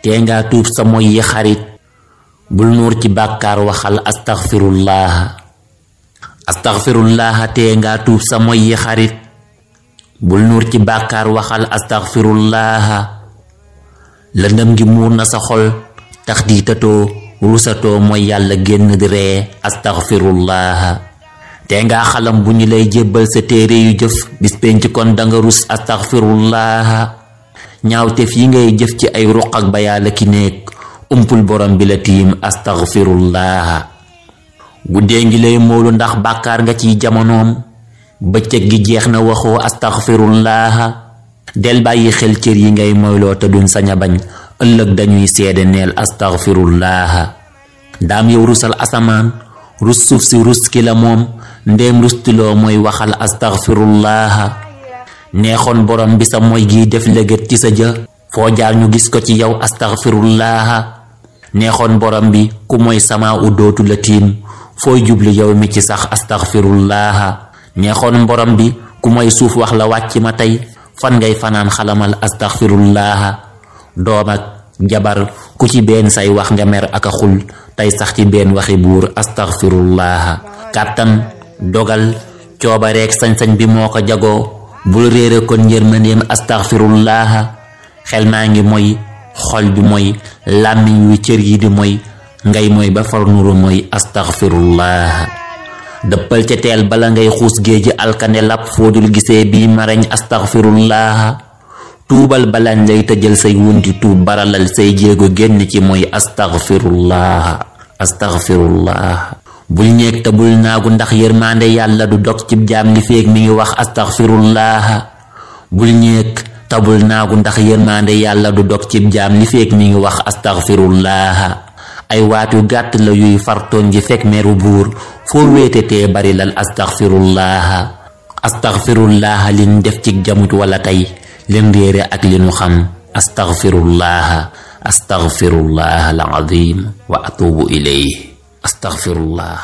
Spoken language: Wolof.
te nga tuub sa moy yi xarit bul nuur ci bàkkaar waxal astaghfirullah te nga tuub sa moy yi xarit bul nuur ci bàkkaar waxal astaghfirullah lëndëm gi muur na sa xol tax di tatoo rusatoo mooy yàlla génn di ree astaghfirullah te nga xalam bu ñu lay jébbal sa téere yu jëf bis penc kon danga rus astaghfirullah ñaawteef yi ngay jëf ci ay ruq ak ba yàlla ki nekk umpul borom bi la tiim astaghfirullah guddee ngi lay moolu ndax bàkkaar nga ciy jamonoom bëccëg gi jeex na waxoo astaghfirullah del bàyyi xel cër yi ngay moyloo te duñ sañ a bañ ëllëg dañuy seede neel astaghfirullah daam yow rusal asamaan rus suuf si rus ki la moom ndéem rustiloo mooy waxal astaghfirullah neexoon borom bi sa mooy gi def léget ci sa jë foo jaar ñu gis ko ci yow astaghfirullah neexoon borom bi ku mooy sama u dootu la tiim fooy jubli yow mi ci sax astaghfirullah neexoon borom bi ku mooy suuf wax la wàcc ma tey fan ngay fanaan xalamal astaghfirullah doom ak jabar ku ci benn say wax nga mer ak a xul tey sax ci benn waxi buur astaghfirullah kàttan dogal coobareek sañ-sañ bi moo ko jagoo bul réere kon yërmandeem astaghfirullah xel maa ngi mooy xol bi mooy làmmiñ wi cër yi di mooy ngay mooy ba far nuru mooy astaghfirullah dëppal ca teel bala ngay xuus géeji alkande lap foodul gisee bii mareñ astaghfirullah tuubal balañ lay tëjal say wundi tuub baralal say jéego génn ci mooy astaghfirullah bul ñeeg te bul naagu ndax yërmande yàlla du dog ci jaam li feeg mi ngi wax astaghfirullah bul ñeeg te bul naagu ndax yërmande yàlla du dog ci jaam li feeg mi ngi wax astaghfirullah ay waatu gàtt la yuy fartoon ji fekk meru buur foo wéete tee bari lal astaghfirullah liñ def ci jamut wala tey leen réere ak li nu xam astaghfirullah al azim wa atubu ilayhi astaghfirullah